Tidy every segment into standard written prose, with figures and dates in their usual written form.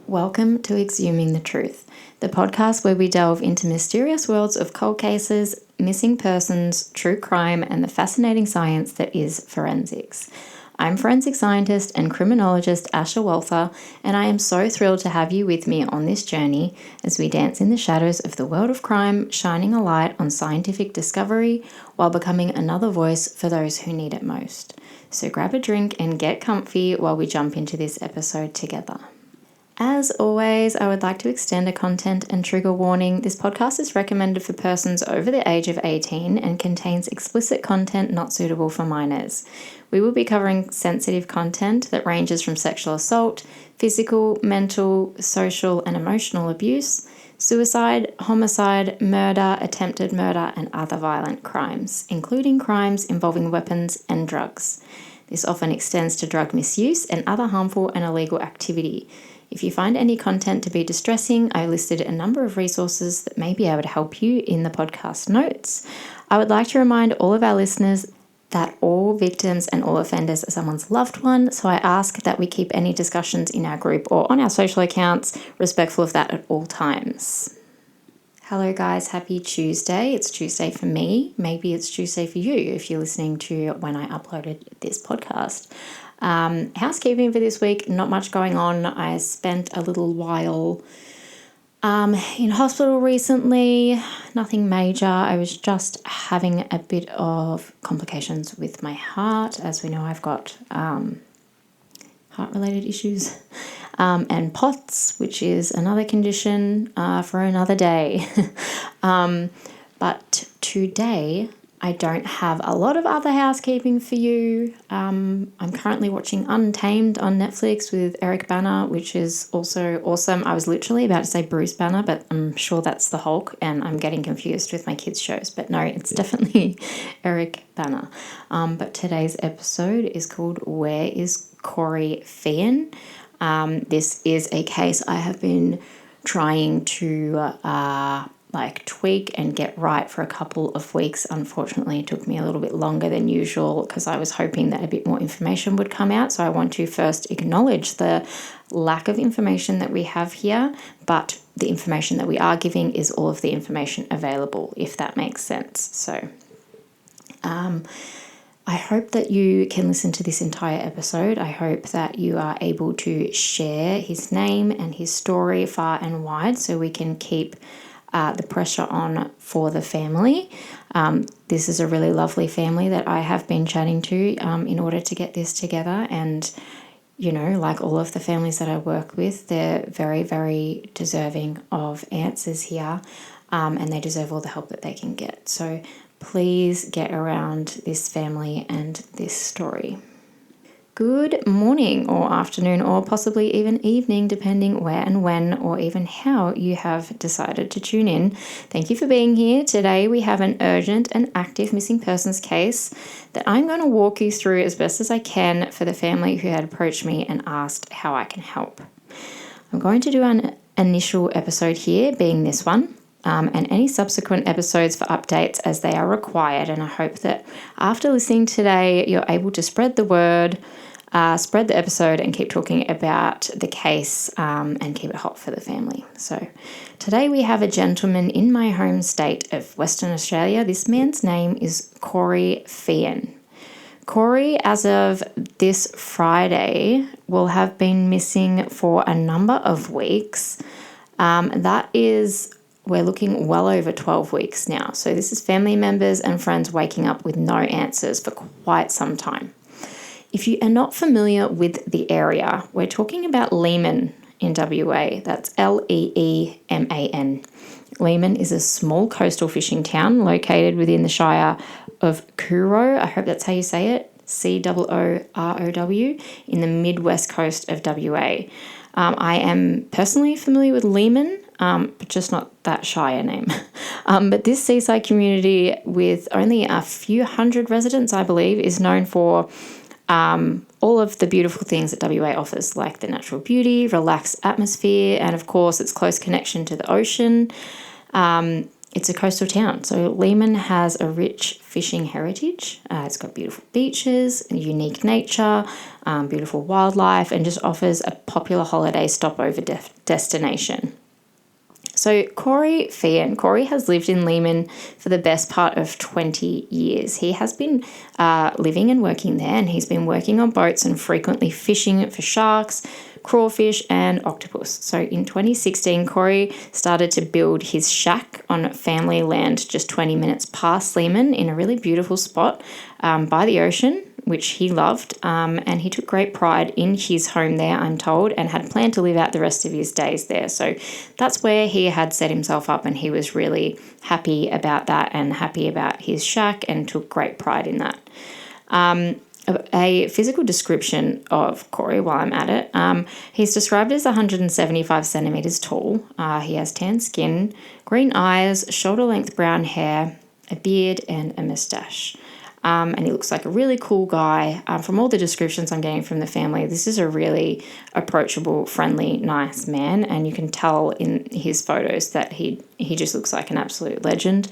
Welcome to Exhuming the Truth, the podcast where we delve into mysterious worlds of cold cases, missing persons, true crime, and the fascinating science that is forensics. I'm forensic scientist and criminologist Asha Walther, and I am so thrilled to have you with me on this journey as we dance in the shadows of the world of crime, shining a light on scientific discovery while becoming another voice for those who need it most. So grab a drink and get comfy while we jump into this episode together. As always, I would like to extend a content and trigger warning. This podcast is recommended for persons over the age of 18 and contains explicit content not suitable for minors. We will be covering sensitive content that ranges from sexual assault, physical, mental, social, and emotional abuse, suicide, homicide, murder, attempted murder, and other violent crimes, including crimes involving weapons and drugs. This often extends to drug misuse and other harmful and illegal activity. If you find any content to be distressing, I listed a number of resources that may be able to help you in the podcast notes. I would like to remind all of our listeners that all victims and all offenders are someone's loved one, so I ask that we keep any discussions in our group or on our social accounts respectful of that at all times. Hello guys, happy Tuesday. It's Tuesday for me. Maybe it's Tuesday for you if you're listening to when I uploaded this podcast. Housekeeping for this week, not much going on. I spent a little while in hospital recently, nothing major. I was just having a bit of complications with my heart. As we know, I've got heart-related issues and POTS, which is another condition for another day. But today, I don't have a lot of other housekeeping for you. I'm currently watching Untamed on Netflix with Eric Bana, which is also awesome. I was literally about to say Bruce Banner, but I'm sure that's the Hulk, and I'm getting confused with my kids' shows. But no, it's definitely Eric Bana. But today's episode is called Where is Corrie Feehan? This is a case I have been trying to tweak and get right for a couple of weeks. Unfortunately, it took me a little bit longer than usual because I was hoping that a bit more information would come out. So I want to first acknowledge the lack of information that we have here, but the information that we are giving is all of the information available, if that makes sense. So I hope that you can listen to this entire episode. I hope that you are able to share his name and his story far and wide so we can keep the pressure on for the family. This is a really lovely family that I have been chatting to in order to get this together. And, you know, like all of the families that I work with, they're very, very deserving of answers here, and they deserve all the help that they can get. So please get around this family and this story. Good morning or afternoon or possibly even evening, depending where and when or even how you have decided to tune in. Thank you for being here. Today we have an urgent and active missing persons case that I'm going to walk you through as best as I can for the family who had approached me and asked how I can help. I'm going to do an initial episode here, being this one. And any subsequent episodes for updates as they are required. And I hope that after listening today, you're able to spread the word, spread the episode, and keep talking about the case and keep it hot for the family. So today we have a gentleman in my home state of Western Australia. This man's name is Corrie Feehan. Corrie, as of this Friday, will have been missing for a number of weeks. We're looking well over 12 weeks now. So this is family members and friends waking up with no answers for quite some time. If you are not familiar with the area, we're talking about LEEMAN in WA. That's Leeman. LEEMAN is a small coastal fishing town located within the Shire of Coorow. I hope that's how you say it. Coorow in the mid-west coast of WA. I am personally familiar with LEEMAN, but just not that Shire name. But this seaside community with only a few hundred residents, I believe, is known for all of the beautiful things that WA offers, like the natural beauty, relaxed atmosphere, and of course its close connection to the ocean. it's a coastal town. So LEEMAN has a rich fishing heritage. It's got beautiful beaches, unique nature, beautiful wildlife, and just offers a popular holiday stopover destination. So Corrie Feehan, Corrie has lived in LEEMAN for the best part of 20 years. He has been living and working there, and he's been working on boats and frequently fishing for sharks, crawfish, and octopus. So in 2016, Corrie started to build his shack on family land just 20 minutes past LEEMAN in a really beautiful spot by the ocean, which he loved, and he took great pride in his home there, I'm told, and had planned to live out the rest of his days there. So that's where he had set himself up, and he was really happy about that and happy about his shack and took great pride in that. A physical description of Corrie while I'm at it. He's described as 175 centimetres tall. He has tan skin, green eyes, shoulder-length brown hair, a beard, and a moustache. And he looks like a really cool guy. From all the descriptions I'm getting from the family, this is a really approachable, friendly, nice man, and you can tell in his photos that he just looks like an absolute legend.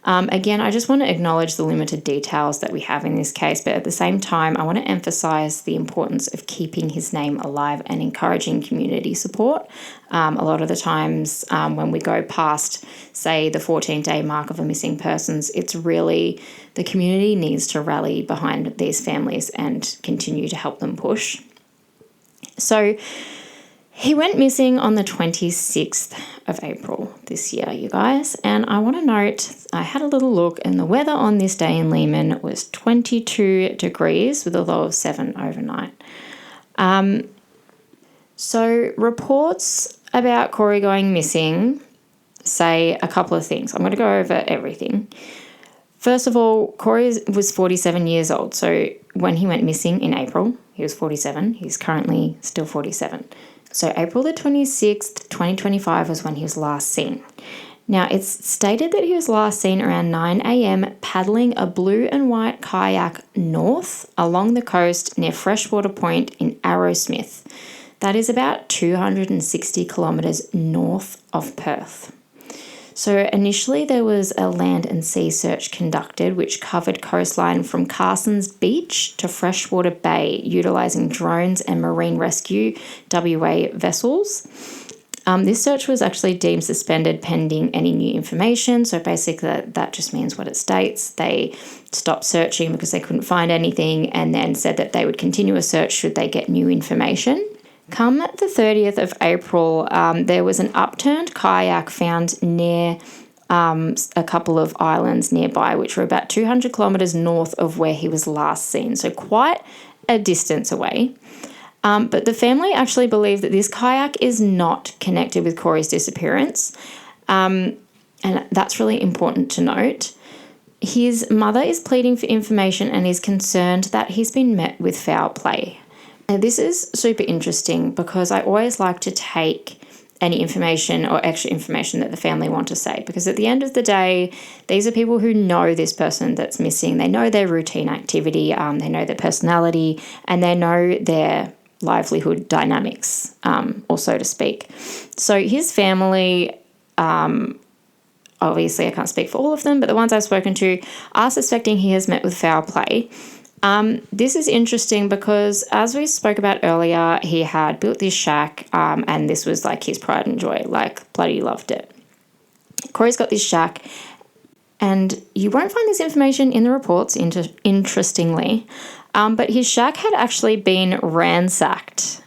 Again, I just want to acknowledge the limited details that we have in this case, but at the same time, I want to emphasise the importance of keeping his name alive and encouraging community support. A lot of the times when we go past, say, the 14-day mark of a missing persons, it's really the community needs to rally behind these families and continue to help them push. So he went missing on the 26th of April this year, you guys, and I want to note I had a little look, and the weather on this day in LEEMAN was 22 degrees with a low of 7 overnight. So reports about Corrie going missing say a couple of things. I'm going to go over everything. First of all, Corrie was 47 years old, so when he went missing in April, he was 47. He's currently still 47. So April the 26th, 2025 was when he was last seen. Now, it's stated that he was last seen around 9 a.m. paddling a blue and white kayak north along the coast near Freshwater Point in Arrowsmith. That is about 260 kilometres north of Perth. So initially there was a land and sea search conducted which covered coastline from Carson's Beach to Freshwater Bay, utilising drones and marine rescue WA vessels. This search was actually deemed suspended pending any new information. So basically that just means what it states. They stopped searching because they couldn't find anything and then said that they would continue a search should they get new information. Come the 30th of April, there was an upturned kayak found near a couple of islands nearby, which were about 200 kilometres north of where he was last seen, so quite a distance away. But the family actually believe that this kayak is not connected with Corrie's disappearance, and that's really important to note. His mother is pleading for information and is concerned that he's been met with foul play. Now, this is super interesting because I always like to take any information or extra information that the family want to say, because at the end of the day, these are people who know this person that's missing. They know their routine activity, they know their personality, and they know their livelihood dynamics, or so to speak. So his family, obviously I can't speak for all of them, but the ones I've spoken to are suspecting he has met with foul play. This is interesting because, as we spoke about earlier, he had built this shack, and this was like his pride and joy, like bloody loved it. Corrie's got this shack, and you won't find this information in the reports, interestingly, but his shack had actually been ransacked.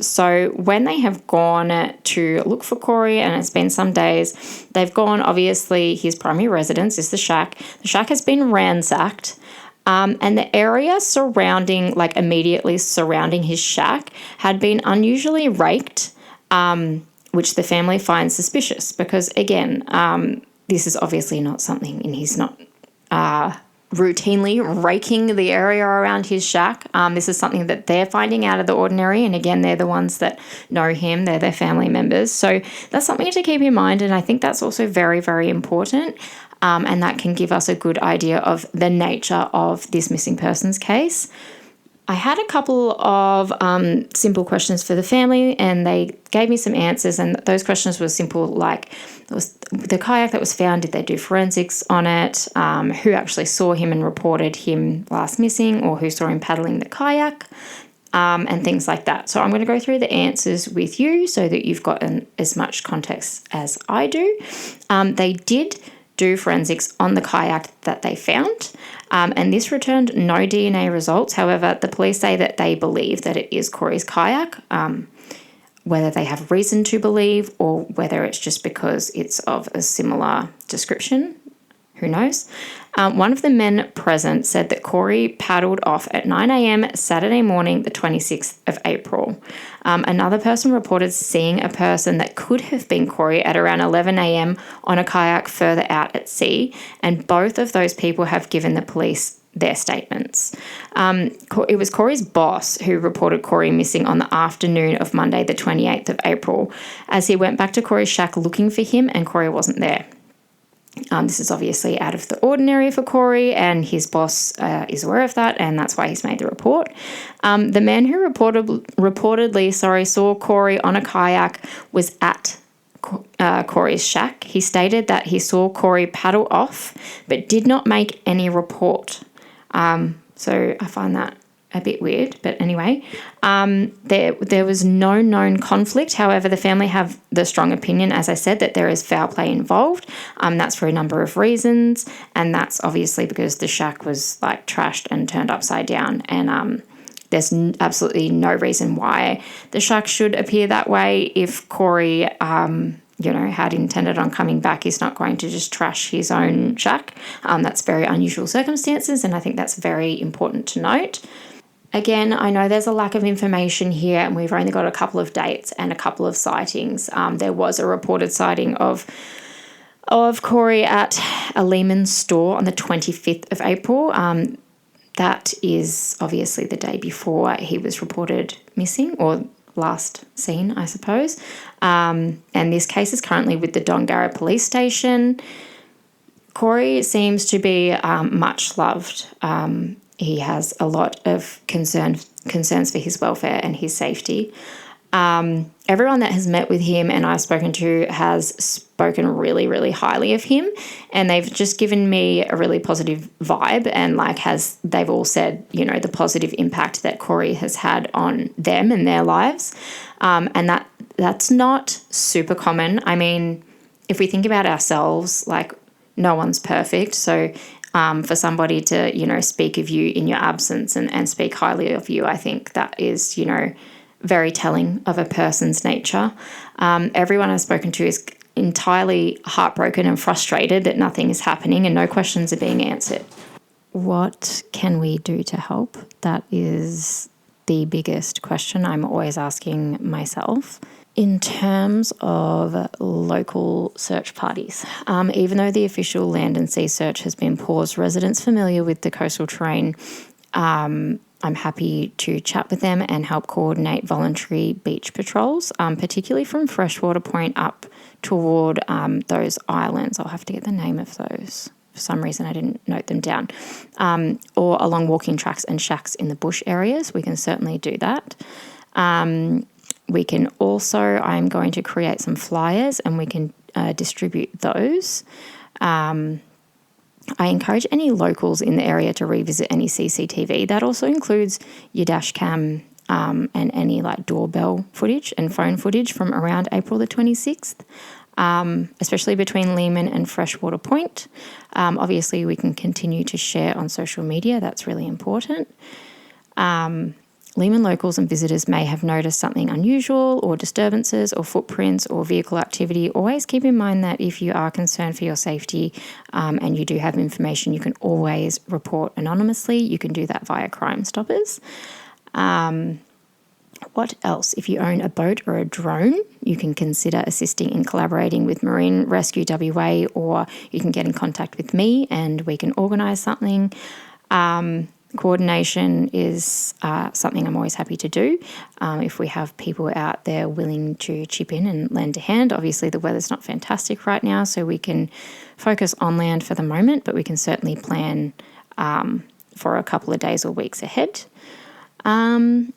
So when they have gone to look for Corrie, and it's been some days, they've gone, obviously his primary residence is the shack. The shack has been ransacked. And the area surrounding, like immediately surrounding his shack, had been unusually raked, which the family finds suspicious because, again, this is obviously not something, and he's not routinely raking the area around his shack. This is something that they're finding out of the ordinary, and again, they're the ones that know him, they're their family members. So that's something to keep in mind, and I think that's also very, very important. And that can give us a good idea of the nature of this missing persons case. I had a couple of simple questions for the family, and they gave me some answers, and those questions were simple, like the kayak that was found, did they do forensics on it, who actually saw him and reported him last missing, or who saw him paddling the kayak, and things like that. So I'm going to go through the answers with you so that you've got as much context as I do. They did do forensics on the kayak that they found, and this returned no DNA results. However, the police say that they believe that it is Corrie's kayak, whether they have reason to believe or whether it's just because it's of a similar description. Who knows? One of the men present said that Corrie paddled off at 9 a.m. Saturday morning, the 26th of April. Another person reported seeing a person that could have been Corrie at around 11 a.m. on a kayak further out at sea, and both of those people have given the police their statements. It was Corrie's boss who reported Corrie missing on the afternoon of Monday, the 28th of April, as he went back to Corrie's shack looking for him, and Corrie wasn't there. This is obviously out of the ordinary for Corrie, and his boss is aware of that, and that's why he's made the report. The man who reportedly saw Corrie on a kayak was at Corrie's shack. He stated that he saw Corrie paddle off, but did not make any report. So I find that a bit weird, but anyway, there was no known conflict. However, the family have the strong opinion, as I said, that there is foul play involved. That's for a number of reasons, and that's obviously because the shack was like trashed and turned upside down, and there's absolutely no reason why the shack should appear that way. If Corrie had intended on coming back, he's not going to just trash his own shack. That's very unusual circumstances, and I think that's very important to note. Again, I know there's a lack of information here, and we've only got a couple of dates and a couple of sightings. There was a reported sighting of Corrie at a LEEMAN store on the 25th of April. That is obviously the day before he was reported missing, or last seen, I suppose. And this case is currently with the Dongarra Police Station. Corrie seems to be much loved. He has a lot of concerns for his welfare and his safety. Everyone that has met with him and I've spoken to has spoken really, really highly of him, and they've just given me a really positive vibe, and they've all said, the positive impact that Corrie has had on them and their lives. And that's not super common. I mean, if we think about ourselves, no one's perfect. So for somebody to, speak of you in your absence and speak highly of you, I think that is, very telling of a person's nature. Everyone I've spoken to is entirely heartbroken and frustrated that nothing is happening and no questions are being answered. What can we do to help? That is the biggest question I'm always asking myself. In terms of local search parties, even though the official land and sea search has been paused, residents familiar with the coastal terrain, I'm happy to chat with them and help coordinate voluntary beach patrols, particularly from Freshwater Point up toward those islands. I'll have to get the name of those. For some reason, I didn't note them down. Or along walking tracks and shacks in the bush areas. We can certainly do that. We can also, I'm going to create some flyers and we can distribute those. I encourage any locals in the area to revisit any CCTV. That also includes your dash cam and any doorbell footage and phone footage from around April the 26th, especially between LEEMAN and Freshwater Point. Obviously, we can continue to share on social media. That's really important. LEEMAN locals and visitors may have noticed something unusual or disturbances or footprints or vehicle activity. Always keep in mind that if you are concerned for your safety and you do have information, you can always report anonymously. You can do that via Crime Stoppers. What else? If you own a boat or a drone, you can consider assisting in collaborating with Marine Rescue WA, or you can get in contact with me and we can organise something. Coordination is something I'm always happy to do. If we have people out there willing to chip in and lend a hand. Obviously, the weather's not fantastic right now, so we can focus on land for the moment, but we can certainly plan for a couple of days or weeks ahead. And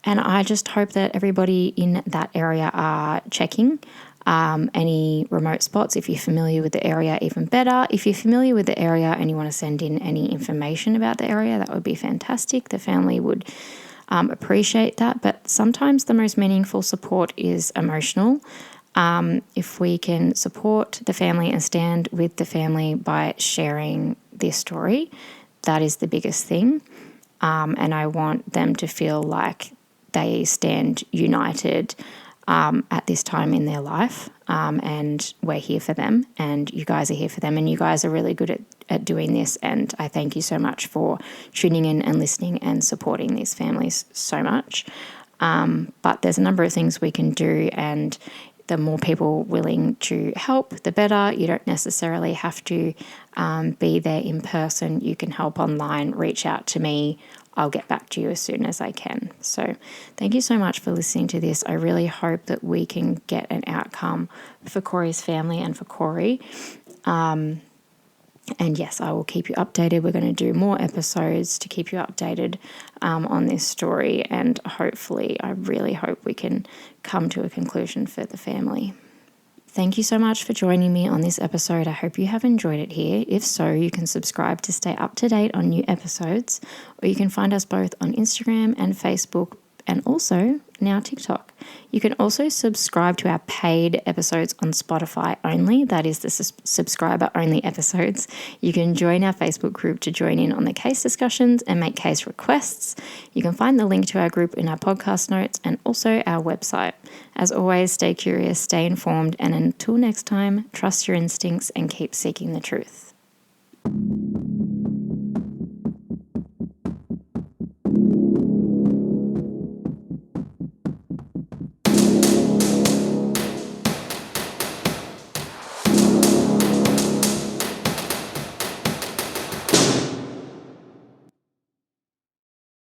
I just hope that everybody in that area are checking any remote spots. If you're familiar with the area, even better. If you're familiar with the area and you want to send in any information about the area, that would be fantastic. The family would appreciate that. But sometimes the most meaningful support is emotional. If we can support the family and stand with the family by sharing this story, that is the biggest thing. And I want them to feel like they stand united at this time in their life, and we're here for them, and you guys are here for them, and you guys are really good at doing this, and I thank you so much for tuning in and listening and supporting these families so much. But there's a number of things we can do, and the more people willing to help, the better. You don't necessarily have to be there in person. You can help online, reach out to me. I'll get back to you as soon as I can. So thank you so much for listening to this. I really hope that we can get an outcome for Corrie's family and for Corrie. And yes, I will keep you updated. We're going to do more episodes to keep you updated on this story. And hopefully, I really hope we can come to a conclusion for the family. Thank you so much for joining me on this episode. I hope you have enjoyed it here. If so, you can subscribe to stay up to date on new episodes, or you can find us both on Instagram and Facebook, and also now TikTok. You can also subscribe to our paid episodes on Spotify only. That is the subscriber only episodes. You can join our Facebook group to join in on the case discussions and make case requests. You can find the link to our group in our podcast notes and also our website. As always, stay curious, stay informed, and until next time, trust your instincts and keep seeking the truth.